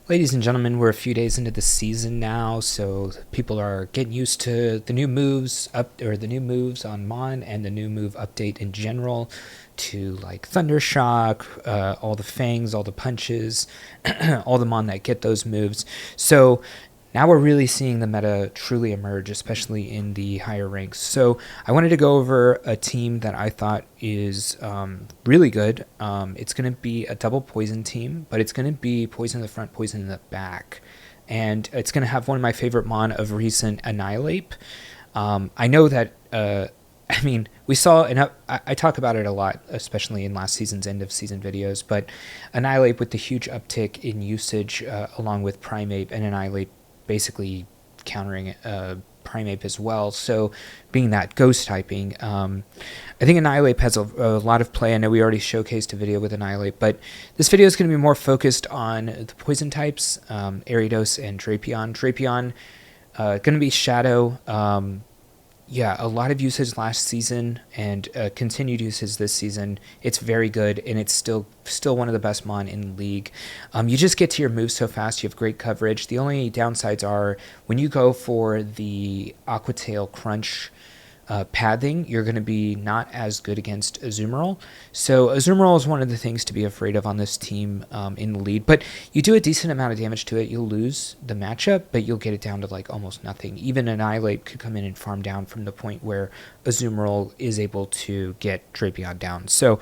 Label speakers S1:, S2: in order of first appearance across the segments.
S1: Ladies and gentlemen, we're a few days into the season now, so people are getting used to the new moves the new moves on Mon and the new move update in general, to like Thundershock, all the fangs, all the punches, all the Mon that get those moves. So now we're really seeing the meta truly emerge, especially in the higher ranks. So I wanted to go over a team that I thought is really good. It's going to be a double poison team, but it's going to be poison in the front, poison in the back. And it's going to have one of my favorite Mon of recent, Annihilape. I know that, we saw, and I talk about it a lot, especially in last season's end of season videos, but Annihilape with the huge uptick in usage along with Primeape, and Annihilape basically countering Primeape as well. So being that ghost typing, I think Annihilape has a lot of play. I know we already showcased a video with Annihilape, but this video is going to be more focused on the poison types, Ariados and Drapion. Drapion going to be Shadow. A lot of usage last season and continued usage this season. It's very good, and it's still one of the best Mon in the league. You just get to your moves so fast. You have great coverage. The only downsides are when you go for the Aqua Tail Crunch pathing, you're going to be not as good against Azumarill. So Azumarill is one of the things to be afraid of on this team in the lead. But you do a decent amount of damage to it. You'll lose the matchup, but you'll get it down to like almost nothing. Even Annihilape could come in and farm down from the point where Azumarill is able to get Drapion down. So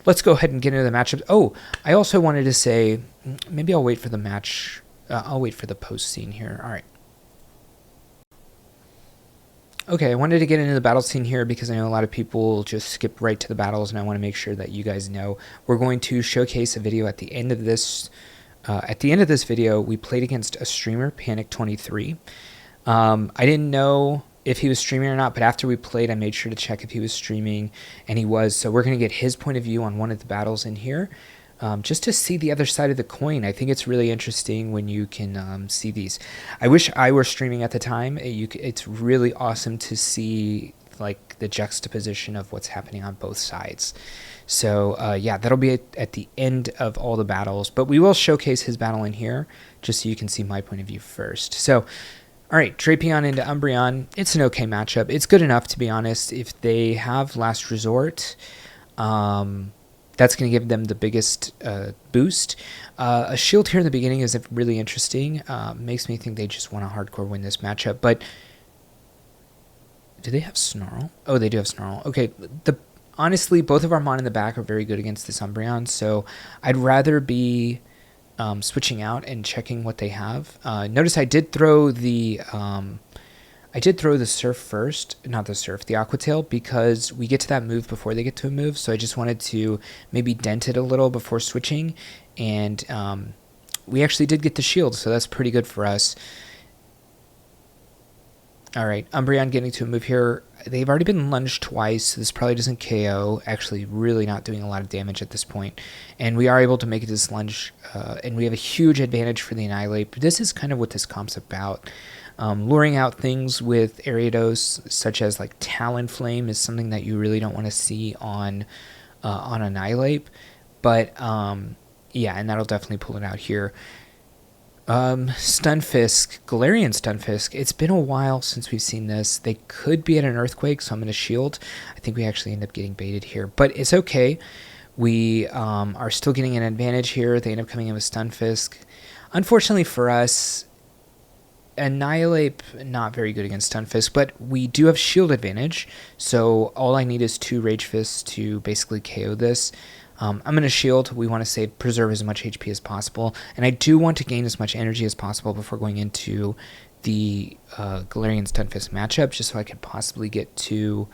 S1: let's go ahead and get into the matchup. Oh, I also wanted to say, maybe I'll wait for the match. I'll wait for the post scene here. All right. Okay, I wanted to get into the battle scene here because I know a lot of people just skip right to the battles, and I want to make sure that you guys know we're going to showcase a video at the end of this. At the end of this video, we played against a streamer, Panic23. I didn't know if he was streaming or not, but after we played, I made sure to check if he was streaming, and he was. So we're going to get his point of view on one of the battles in here. Just to see the other side of the coin. I think it's really interesting when you can see these. I wish I were streaming at the time. It's really awesome to see like the juxtaposition of what's happening on both sides. So that'll be at the end of all the battles, but we will showcase his battle in here just so you can see my point of view first. So all right, Drapion into Umbreon. It's an okay matchup. It's good enough, to be honest. If they have Last Resort, that's going to give them the biggest boost. A shield here in the beginning is really interesting. Makes me think they just want to hardcore win this matchup. But do they have Snarl? Oh, they do have Snarl. Okay, honestly, both of our Mon in the back are very good against this Umbreon, so I'd rather be switching out and checking what they have. Notice I did throw the Surf first, not the Surf, the Aqua Tail, because we get to that move before they get to a move, so I just wanted to maybe dent it a little before switching, and we actually did get the shield, so that's pretty good for us. Alright, Umbreon getting to a move here. They've already been lunged twice, so this probably doesn't KO, actually really not doing a lot of damage at this point, and we are able to make it this lunge, and we have a huge advantage for the Annihilape. This is kind of what this comp's about. Luring out things with Ariados, such as like Talonflame, is something that you really don't want to see on Annihilape. But and that'll definitely pull it out here. Stunfisk, Galarian Stunfisk. It's been a while since we've seen this. They could be at an Earthquake, so I'm going to shield. I think we actually end up getting baited here, but it's okay. We are still getting an advantage here. They end up coming in with Stunfisk. Unfortunately for us, Annihilape not very good against Stunfisk, but we do have shield advantage, so all I need is 2 Rage Fists to basically KO this. I'm going to shield. We want to preserve as much HP as possible, and I do want to gain as much energy as possible before going into the Galarian Stunfisk matchup, just so I could possibly get to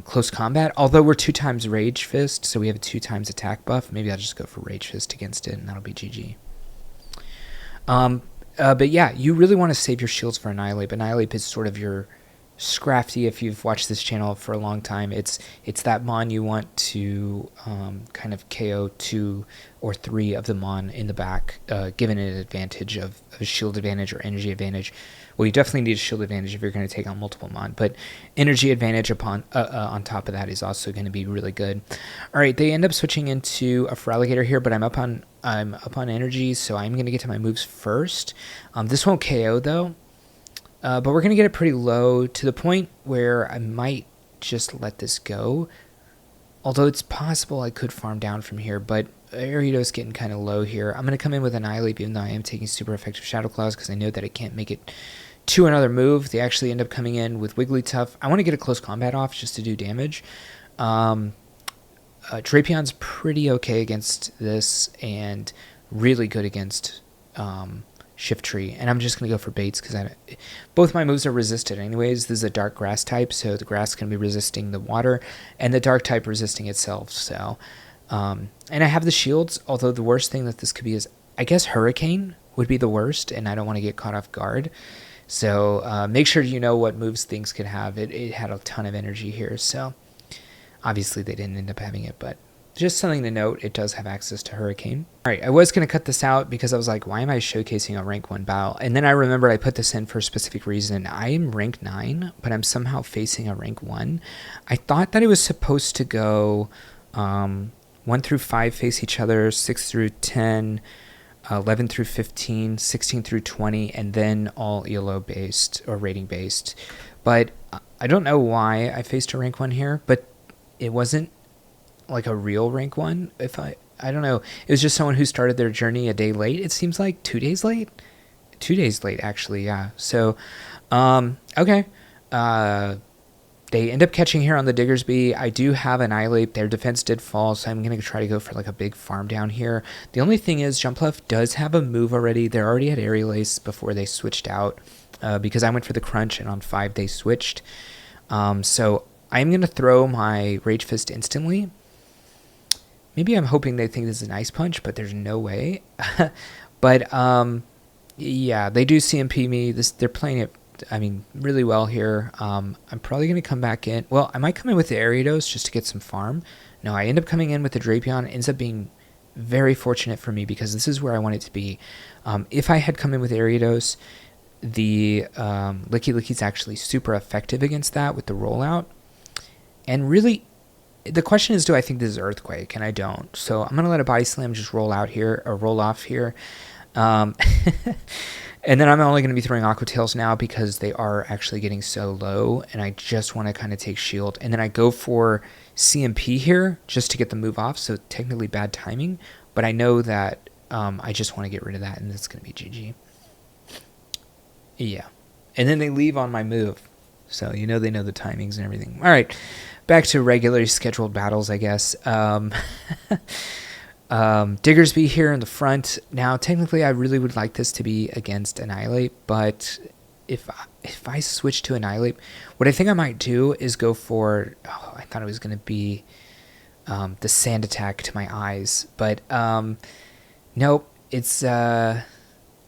S1: close combat. Although we're 2 times Rage Fist, so we have a 2 times attack buff, maybe I'll just go for Rage Fist against it, and that'll be GG. But yeah, you really want to save your shields for Annihilape. Annihilape is sort of your Scrafty, if you've watched this channel for a long time, it's that mon you want to kind of KO 2 or 3 of the mon in the back, given an advantage of a shield advantage or energy advantage. Well, you definitely need a shield advantage if you're going to take on multiple mon, but energy advantage upon on top of that is also going to be really good. All right, they end up switching into a Feraligatr here, but I'm up on energy, so I'm going to get to my moves first. This won't KO though. But we're going to get it pretty low to the point where I might just let this go. Although it's possible I could farm down from here, but Ariados getting kind of low here. I'm going to come in with Annihilape, even though I am taking super effective Shadow Claws, because I know that I can't make it to another move. They actually end up coming in with Wigglytuff. I want to get a close combat off just to do damage. Drapion's pretty okay against this, and really good against Shift Tree, and I'm just going to go for baits because both my moves are resisted anyways. This is a dark grass type, so the grass can be resisting the water, and the dark type resisting itself. So, and I have the shields, although the worst thing that this could be is, I guess Hurricane would be the worst, and I don't want to get caught off guard. So make sure you know what moves things could have. It had a ton of energy here, so obviously they didn't end up having it, but just something to note, it does have access to Hurricane. All right, I was going to cut this out because I was like, why am I showcasing a rank 1 battle? And then I remembered I put this in for a specific reason. I am rank 9, but I'm somehow facing a rank 1. I thought that it was supposed to go 1 through 5 face each other, 6 through 10, 11 through 15, 16 through 20, and then all ELO based or rating based. But I don't know why I faced a rank 1 here, but it wasn't like a real rank 1. If I don't know, it was just someone who started their journey a day late. It seems like 2 days late. 2 days late, actually. Yeah. So okay, they end up catching here on the Diggersby. I do have an Annihilape. Their defense did fall, so I'm gonna try to go for like a big farm down here. The only thing is Jumpluff does have a move already. They're already at Aerial Ace before they switched out, because I went for the crunch and on 5 they switched. So I'm gonna throw my Rage Fist instantly. Maybe I'm hoping they think this is an Ice Punch, but there's no way. But yeah, they do CMP me. They're playing it, I mean, really well here. I'm probably going to come back in. Well, I might come in with the Ariados just to get some farm. No, I end up coming in with the Drapion. It ends up being very fortunate for me because this is where I want it to be. If I had come in with Ariados, the Licky Licky's actually super effective against that with the rollout. And really, the question is, do I think this is Earthquake? And I don't. So I'm going to let a Body Slam just roll out here, or roll off here. And then I'm only going to be throwing Aqua Tails now because they are actually getting so low, and I just want to kind of take shield. And then I go for CMP here just to get the move off, so technically bad timing. But I know that I just want to get rid of that, and it's going to be GG. Yeah. And then they leave on my move. So, you know, they know the timings and everything. All right. Back to regularly scheduled battles, I guess. Diggersby here in the front. Now, technically, I really would like this to be against Annihilape, but if I switch to Annihilape, what I think I might do is go for... Oh, I thought it was going to be the Sand Attack to my eyes, but nope. It's... I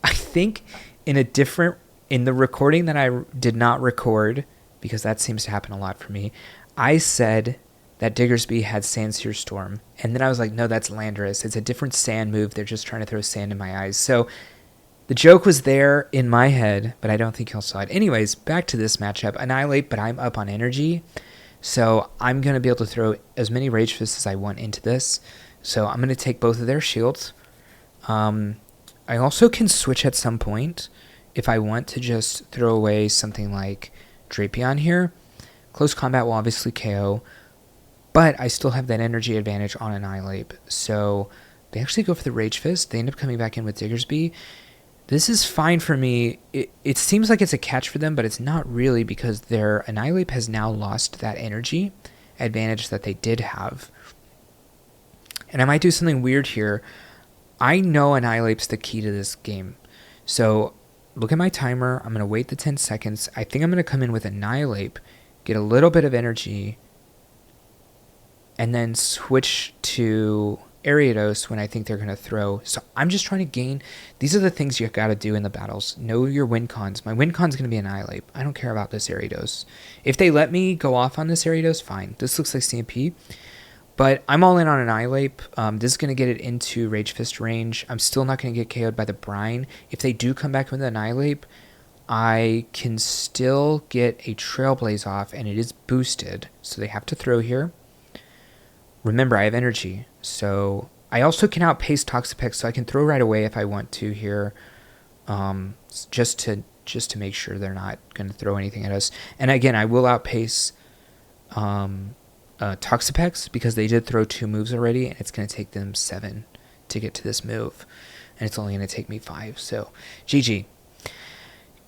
S1: think in the recording that I did not record, because that seems to happen a lot for me, I said that Diggersby had Sandsear Storm, and then I was like, no, that's Landorus. It's a different sand move. They're just trying to throw sand in my eyes. So the joke was there in my head, but I don't think y'all saw it. Anyways, back to this matchup. Annihilate, but I'm up on energy, so I'm going to be able to throw as many Rage Fists as I want into this. So I'm going to take both of their shields. I also can switch at some point if I want to just throw away something like Drapion here. Close combat will obviously KO, but I still have that energy advantage on Annihilape. So they actually go for the Rage Fist. They end up coming back in with Diggersby. This is fine for me. It seems like it's a catch for them, but it's not really because their Annihilape has now lost that energy advantage that they did have. And I might do something weird here. I know Annihilape's the key to this game. So look at my timer. I'm going to wait the 10 seconds. I think I'm going to come in with Annihilape, get a little bit of energy, and then switch to Ariados when I think they're going to throw. So I'm just trying to gain. These are the things you got to do in the battles. Know your win cons. My win con's going to be Annihilape. I don't care about this Ariados. If they let me go off on this Ariados, fine. This looks like CMP. But I'm all in on Annihilape. This is going to get it into Rage Fist range. I'm still not going to get KO'd by the Brine. If they do come back with Annihilape, I can still get a Trailblaze off, and it is boosted. So they have to throw here. Remember, I have energy. So I also can outpace Toxapex, so I can throw right away if I want to here. Just to make sure they're not going to throw anything at us. And again, I will outpace Toxapex because they did throw 2 moves already, and it's going to take them 7 to get to this move. And it's only going to take me 5. So GG.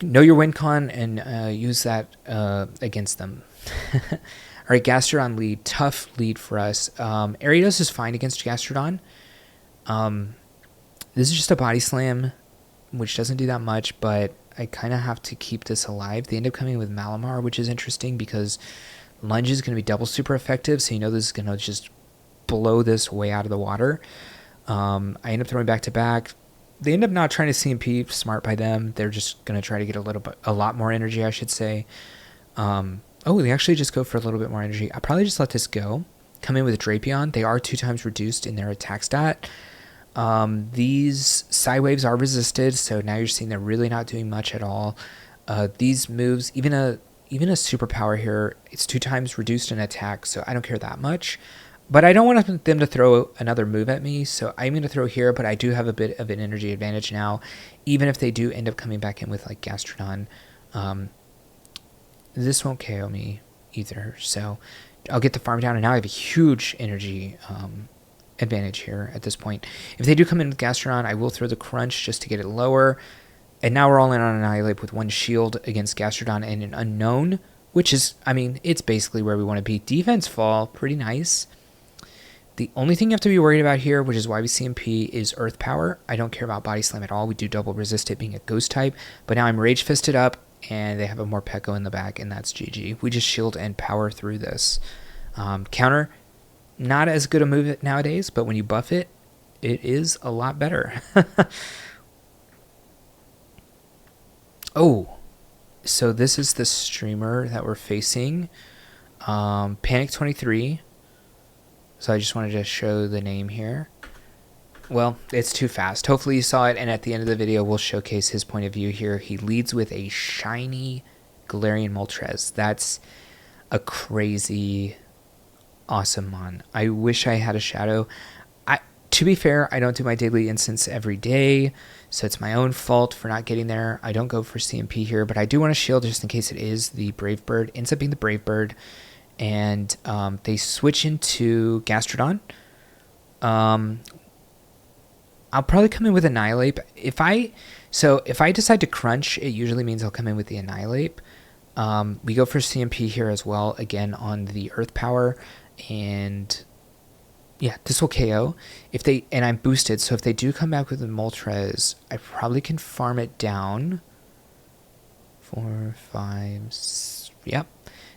S1: Know your win con and use that against them. All right, Gastrodon lead. Tough lead for us. Ariados is fine against Gastrodon. This is just a body slam, which doesn't do that much, but I kind of have to keep this alive. They end up coming with Malamar, which is interesting because Lunge is going to be double super effective, so you know this is going to just blow this way out of the water. I end up throwing back to back. They end up not trying to CMP, smart by them. They're just going to try to get a lot more energy, I should say. Oh, they actually just go for a little bit more energy. I'll probably just let this go. Come in with Drapion. They are 2 times reduced in their attack stat. These Psy Waves are resisted, so now you're seeing they're really not doing much at all. These moves, even a superpower here, it's 2 times reduced in attack, so I don't care that much. But I don't want them to throw another move at me, so I'm going to throw here, but I do have a bit of an energy advantage now, even if they do end up coming back in with like Gastrodon. This won't KO me either, so I'll get the farm down, and now I have a huge energy advantage here at this point. If they do come in with Gastrodon, I will throw the Crunch just to get it lower. And now we're all in on Annihilape with 1 shield against Gastrodon and an Unknown, which is, I mean, it's basically where we want to be. Defense fall, pretty nice. The only thing you have to be worried about here, which is why we CMP, is Earth Power. I don't care about Body Slam at all. We do double resist it being a Ghost type. But now I'm Rage Fisted up, and they have a Morpeko in the back, and that's GG. We just shield and power through this. Counter, not as good a move nowadays, but when you buff it, it is a lot better. Oh, so this is the streamer that we're facing. Panic23. So I just wanted to show the name here. Well, it's too fast. Hopefully you saw it, and at the end of the video, we'll showcase his point of view here. He leads with a shiny Galarian Moltres. That's a crazy, awesome mon. I wish I had a Shadow. To be fair, I don't do my daily instance every day, so it's my own fault for not getting there. I don't go for CMP here, but I do want to shield just in case it is the Brave Bird. Ends up being the Brave Bird, and they switch into Gastrodon. I'll probably come in with Annihilape. If I decide to crunch, it usually means I'll come in with the Annihilape. We go for CMP here as well, again on the Earth Power, and yeah, this will KO. And I'm boosted, so if they do come back with the Moltres, I probably can farm it down. 4, 5, 6, yep.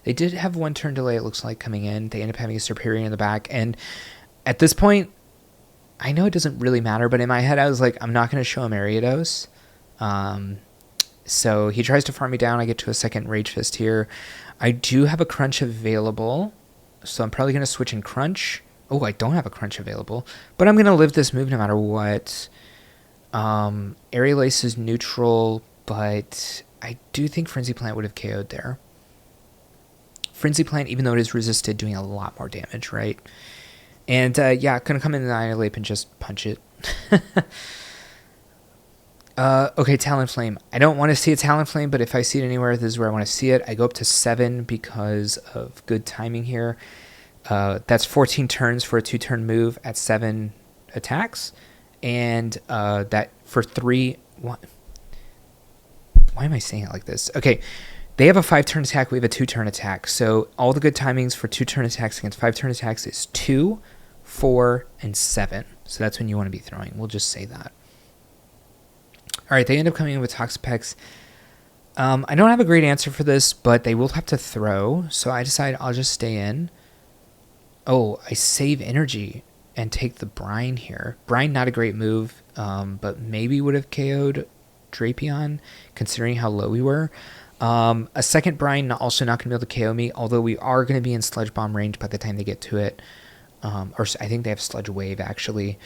S1: They did have 1 turn delay, it looks like, coming in. They end up having a Serperior in the back, and at this point, I know it doesn't really matter, but in my head I was like, I'm not going to show him Ariados. So he tries to farm me down. I get to a second Rage Fist here. I do have a Crunch available, so I'm probably going to switch in Crunch. Oh, I don't have a Crunch available, but I'm going to live this move no matter what. Aerial Ace is neutral, but I do think Frenzy Plant would have KO'd there. Frenzy Plant, even though it is resisted, doing a lot more damage, right? And yeah, going to come in the Annihilape and just punch it. Okay, Talonflame. I don't want to see a Talonflame, but if I see it anywhere, this is where I want to see it. I go up to 7 because of good timing here. That's 14 turns for a 2-turn move at 7 attacks. And that for 3... Why am I saying it like this? Okay, they have a 5-turn attack. We have a 2-turn attack. So all the good timings for 2-turn attacks against 5-turn attacks is 2, 4, and 7. So that's when you want to be throwing. We'll just say that. All right, they end up coming in with Toxapex. I don't have a great answer for this, but they will have to throw. So I decide I'll just stay in. Oh, I save energy. and take the Brine here. Brine, not a great move, but maybe would have KO'd Drapion, considering how low we were. A second Brine also not going to be able to KO me, although we are going to be in Sludge Bomb range by the time they get to it. Or I think they have Sludge Wave, actually.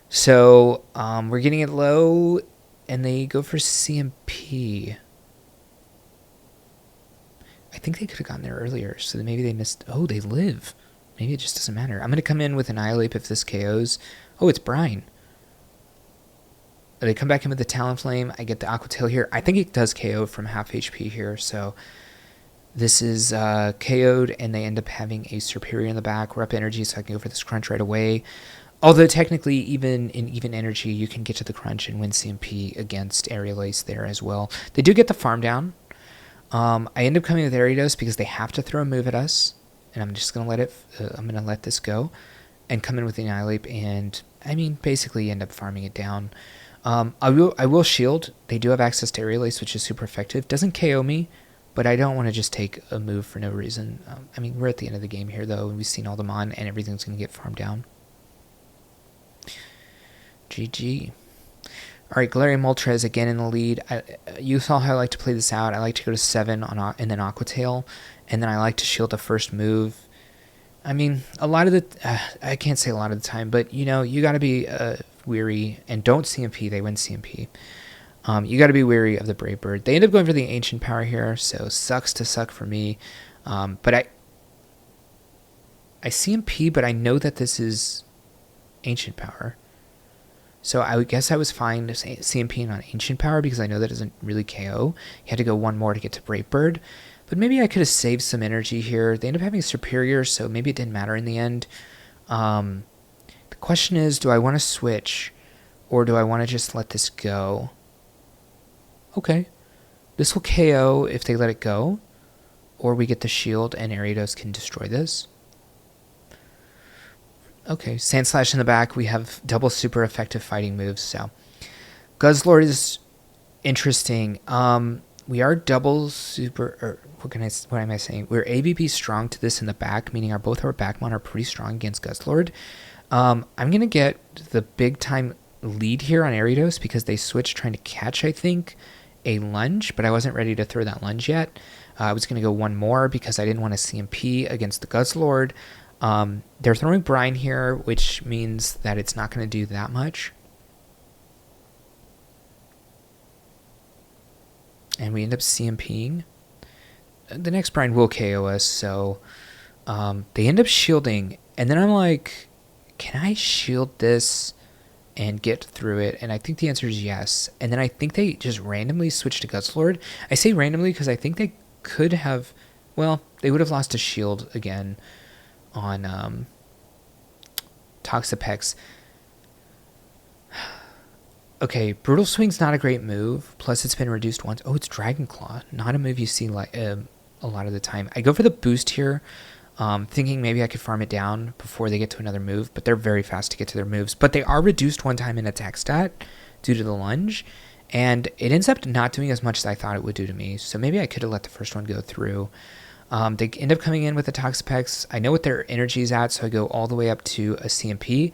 S1: So we're getting it low, and they go for CMP. I think they could have gotten there earlier, so maybe they missed. Oh, they live. Maybe it just doesn't matter. I'm going to come in with Annihilape if this KOs. Oh, it's Brine. They come back in with the Talonflame. I get the Aqua Tail here. I think it does KO from half HP here, so this is KO'd, and they end up having a Superior in the back. We're up energy, so I can go for this Crunch right away. Although technically, even in even energy, you can get to the Crunch and win CMP against Ariados there as well. They do get the farm down. I end up coming with Ariados because they have to throw a move at us, and I'm just gonna let it. I'm gonna let this go, and come in with the Annihilape, and I mean basically end up farming it down. I will shield. They do have access to Ariados, which is super effective. Doesn't KO me, but I don't want to just take a move for no reason. I mean, we're at the end of the game here though, and we've seen all the mon, and everything's gonna get farmed down. GG. All right, Galarian Moltres again in the lead. You saw how I like to play this out. I like to go to 7 on and then Aqua Tail, and then I like to shield the first move. I mean, a lot of the I can't say a lot of the time, but you know, you got to be weary, and don't CMP. They win CMP. You got to be wary of the Brave Bird. They end up going for the Ancient Power here, so sucks to suck for me. But I CMP, but I know that this is Ancient Power. So I would guess I was fine CMPing on Ancient Power because I know that doesn't really KO. You had to go one more to get to Brave Bird. But maybe I could have saved some energy here. They end up having Superior, so maybe it didn't matter in the end. The question is, do I want to switch, or do I want to just let this go? Okay. This will KO if they let it go, or we get the shield and Ariados can destroy this. Okay, Sandslash in the back. We have double super effective fighting moves, so Guzzlord is interesting. We are double super, or what am I saying? We're ABP strong to this in the back, meaning both our backmon are pretty strong against Guzzlord. I'm gonna get the big time lead here on Ariados because they switched trying to catch, I think, a lunge, but I wasn't ready to throw that lunge yet. I was gonna go one more because I didn't want to CMP against the Guzzlord. They're throwing Brine here, which means that it's not going to do that much. And we end up CMPing. The next Brine will KO us, so they end up shielding. And then I'm like, can I shield this and get through it? And I think the answer is yes. And then I think they just randomly switched to Guzzlord. I say randomly because I think they could have, well, they would have lost a shield again on Toxapex. Okay, Brutal Swing's not a great move. Plus, it's been reduced once. Oh, it's Dragon Claw. Not a move you see like a lot of the time. I go for the boost here, thinking maybe I could farm it down before they get to another move, but they're very fast to get to their moves. But they are reduced one time in attack stat due to the lunge, and it ends up not doing as much as I thought it would do to me. So maybe I could have let the first one go through. They end up coming in with the Toxapex. I know what their energy is at, so I go all the way up to a CMP.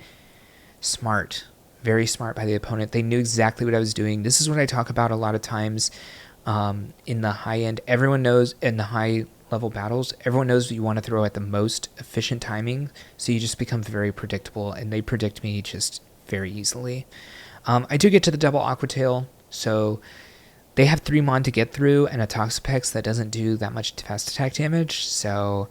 S1: Smart. Very smart by the opponent. They knew exactly what I was doing. This is what I talk about a lot of times in the high end. Everyone knows in the high level battles, everyone knows what you want to throw at the most efficient timing, so you just become very predictable, and they predict me just very easily. I do get to the double Aqua Tail, so they have 3 mon to get through and a Toxapex that doesn't do that much fast attack damage, so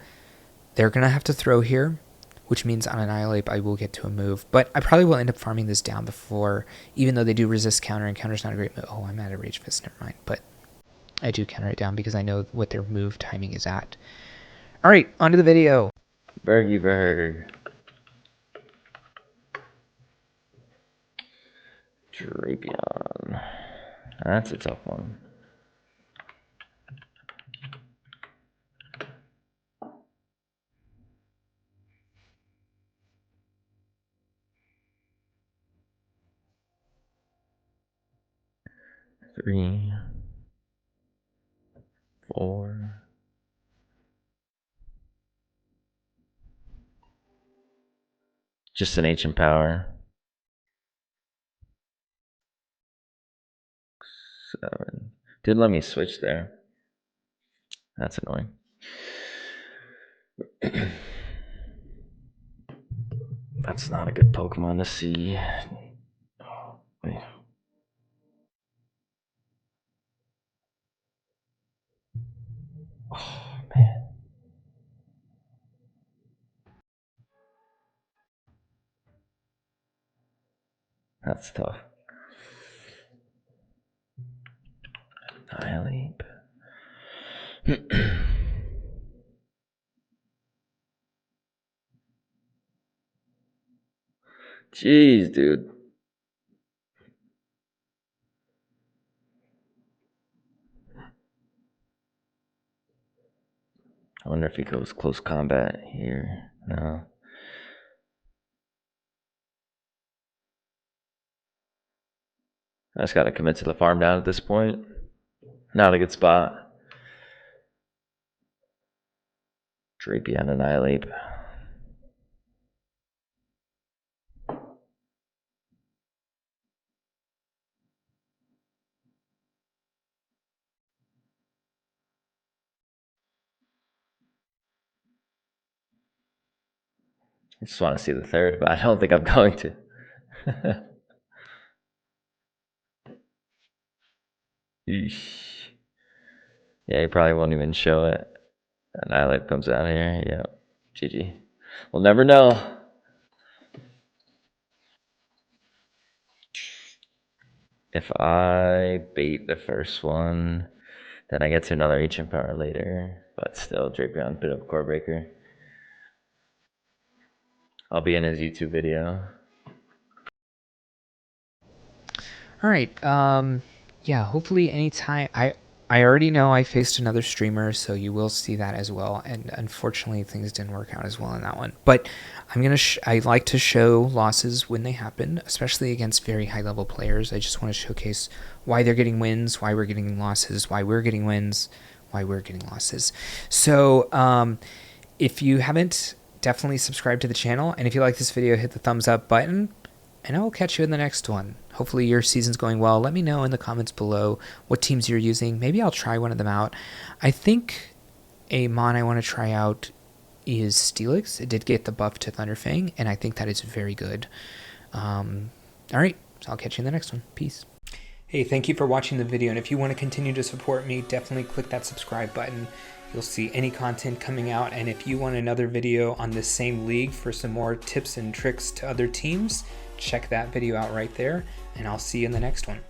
S1: they're going to have to throw here, which means on Annihilape I will get to a move. But I probably will end up farming this down before, even though they do resist counter, and counter's not a great move. Oh, I'm at a Rage Fist, never mind. But I do counter it down because I know what their move timing is at. Alright, on to the video.
S2: Vergyverg. Drapion. That's a tough one. Three, 4. Just an ancient power. 7. Didn't let me switch there. That's annoying. That's not a good Pokemon to see. Oh, wait. Oh, man. That's tough. Annihilape. Jeez, dude. I wonder if he goes close combat here. No. I just gotta commit to the farm down at this point. Not a good spot. Drapion and Annihilape. I just want to see the third, but I don't think I'm going to. Eesh. Yeah, he probably won't even show it. Annihilape comes out here. Yep. GG. We'll never know. If I bait the first one, then I get to another ancient power later. But still, Drapion, bit of a core breaker. I'll be in his YouTube video.
S1: All right. Yeah, hopefully anytime. I already know I faced another streamer, so you will see that as well. And unfortunately, things didn't work out as well in that one. But I like to show losses when they happen, especially against very high level players. I just want to showcase why they're getting wins, why we're getting losses, why we're getting wins, why we're getting losses. So if you haven't, definitely subscribe to the channel. And if you like this video, hit the thumbs up button. And I will catch you in the next one. Hopefully your season's going well. Let me know in the comments below what teams you're using. Maybe I'll try one of them out. I think a mon I want to try out is Steelix. It did get the buff to Thunderfang, and I think that is very good. All right, so I'll catch you in the next one. Peace. Hey, thank you for watching the video, and if you want to continue to support me, definitely click that subscribe button. You'll see any content coming out, and if you want another video on this same league for some more tips and tricks to other teams, check that video out right there, and I'll see you in the next one.